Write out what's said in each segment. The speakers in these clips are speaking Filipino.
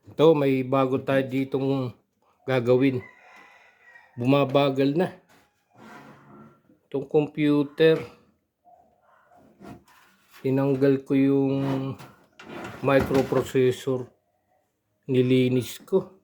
Ito, may bago tayo ditong gagawin. Bumabagal na itong computer. Tinanggal ko yung microprocessor, nilinis ko.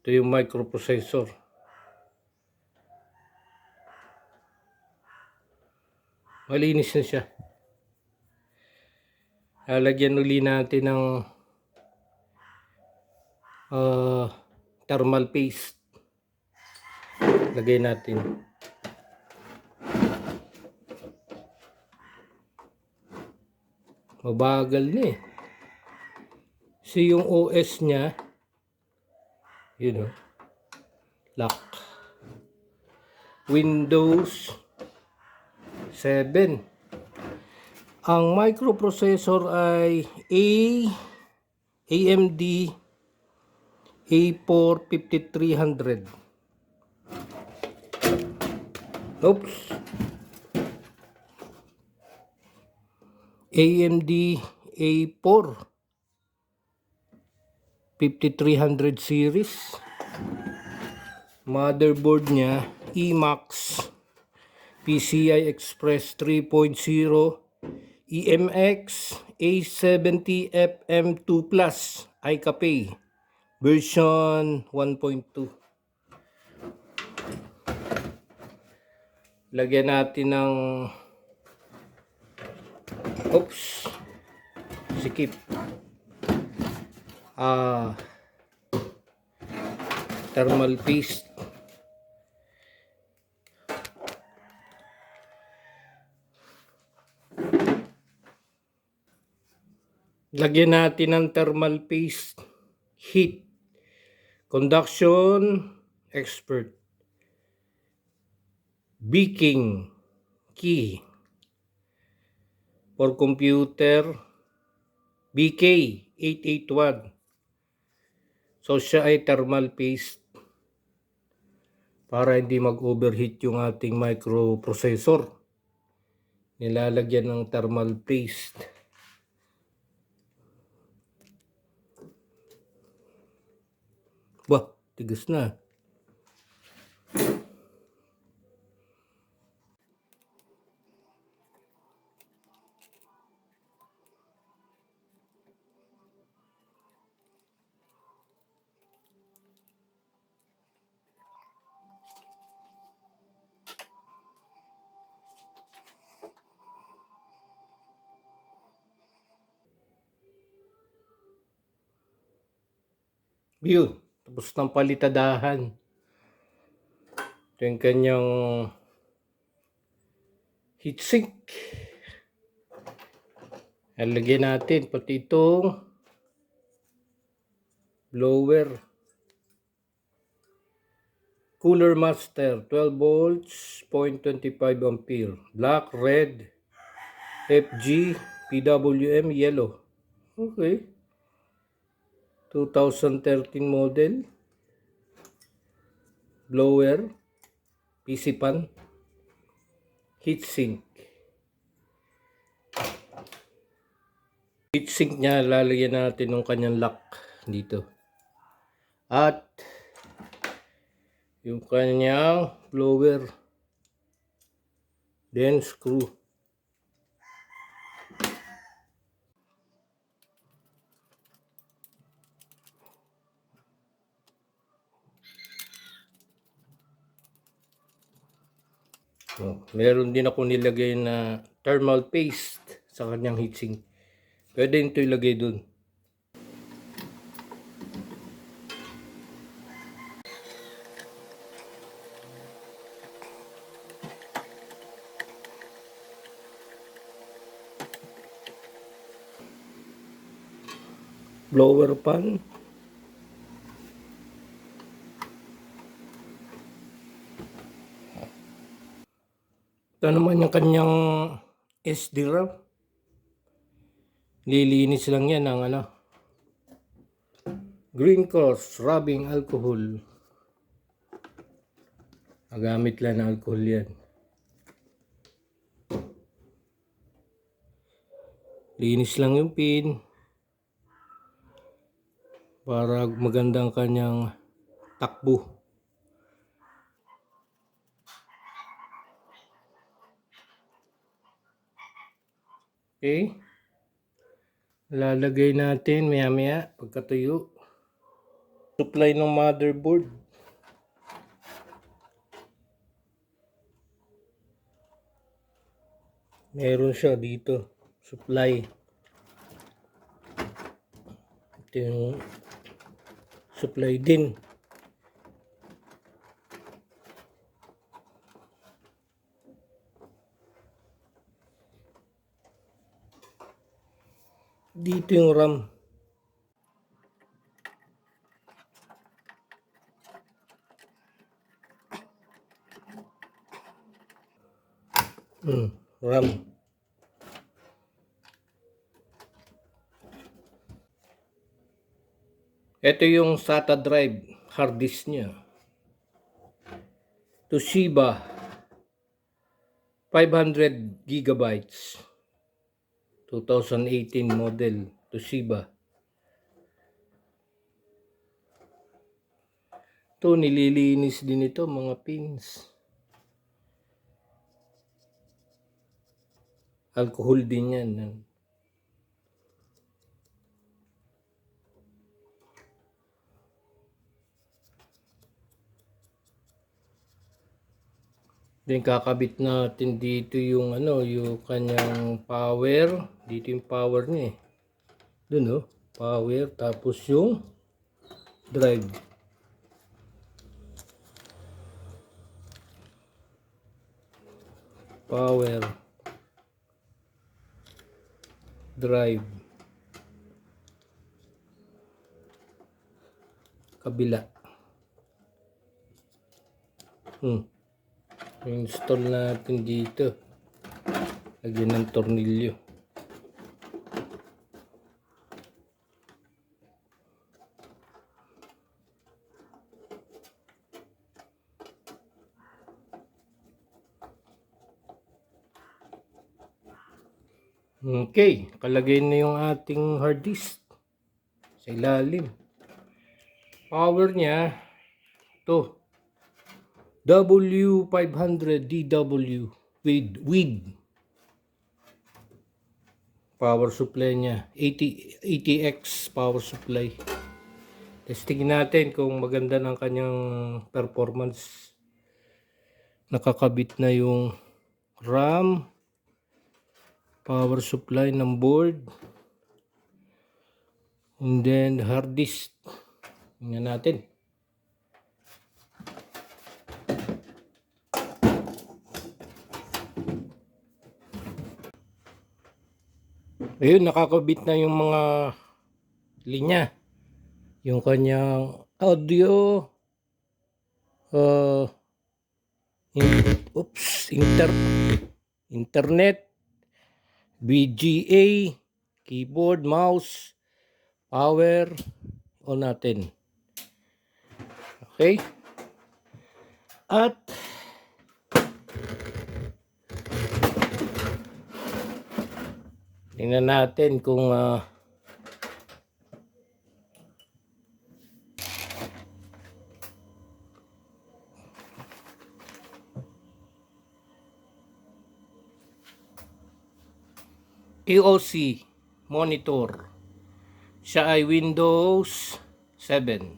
Ito yung microprocessor. Malinis na siya. Lalagyan uli natin ng thermal paste. Lagay natin. Mabagal na eh. Kasi yung OS niya, yun o, lock. Windows 7. Ang microprocessor ay AMD A4 5300. Oops. AMD A4 5300 series. Motherboard niya Emax PCI Express 3.0 EMX A70FM2 Plus iCafe version 1.2. Lagyan natin ng sikip thermal paste. Lagyan natin ng thermal paste, heat, conduction, expert, baking, key, for computer, BK881. So siya ay thermal paste para hindi mag-overheat yung ating microprocessor. Nilalagyan ng thermal paste. Bah, tigas na. Yun, tapos ng palitadahan. Ito yung kanyang heatsink. Lagyan natin pati itong blower. Cooler Master 12 volts 0.25 ampere. Black, red, FG, PWM, yellow. Okay. 2013 model. Blower, PC pan, heatsink. Heatsink niya, lalagyan natin ng kanyang lock dito. At yung kanyang blower. Then screw. Meron din ako nilagay na thermal paste sa kanyang heatsink. Pwede ito ilagay dun. Blower pan. Ito naman yung kanyang SD RAM. Lilinis lang yan ng Green Cross rubbing alcohol. Magamit lang ng alcohol yan. Linis lang yung pin. para magandang kanyang takbo. Okay, lalagay natin maya maya pagkatuyo. Supply ng motherboard. Meron siya dito, supply. Ito yung supply din. Dito yung RAM. RAM. Ito yung SATA drive, hard disk niya. Toshiba 500 gigabytes 2018 model Toshiba. Ito nililinis din ito mga pins. Alcohol din yan. Then kakabit natin dito yung yung kanyang power. Dito yung power niya eh. Dun power, tapos yung drive. Power, drive, kabila. Install natin dito. Lagyan ng tornilyo. Okay, kalagay na yung ating hard disk sa ilalim. Power niya to W500DW with power supply niya 80X power supply. Testing natin kung maganda ng kanyang performance. Nakakabit na yung RAM, power supply ng board, and then hard disk. Tingnan natin. Ayun, nakakabit na yung mga linya. Yung kanyang audio, internet, VGA, keyboard, mouse, power, on natin. Okay? At tingnan natin kung EOC monitor. Siya ay Windows 7.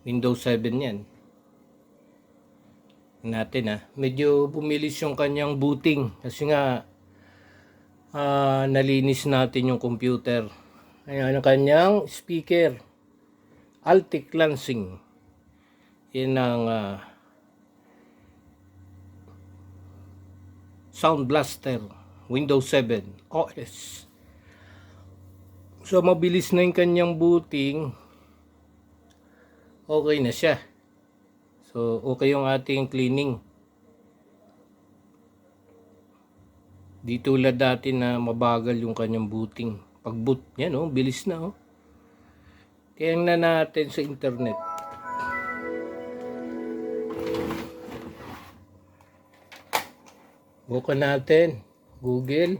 Windows 7 yan. Natin medyo bumilis yung kanyang booting kasi nga nalinis natin yung computer. Ayan ang kanyang speaker, Altic Lansing. Yan ang Sound Blaster Windows 7 OS. So mabilis na yung kanyang booting. Okay na siya. So okay yung ating cleaning. Di tulad dati na mabagal yung kanyang booting. Pag boot yan bilis na Tingnan natin sa internet. Bukan natin Google.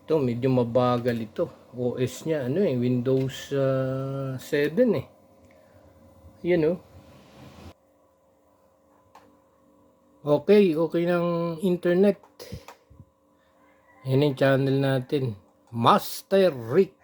Ito, medyo mabagal ito. OS niya, ano eh, Windows 7 eh. Yan oh. Okay, okay ng internet. Yan yung channel natin. Master Rick.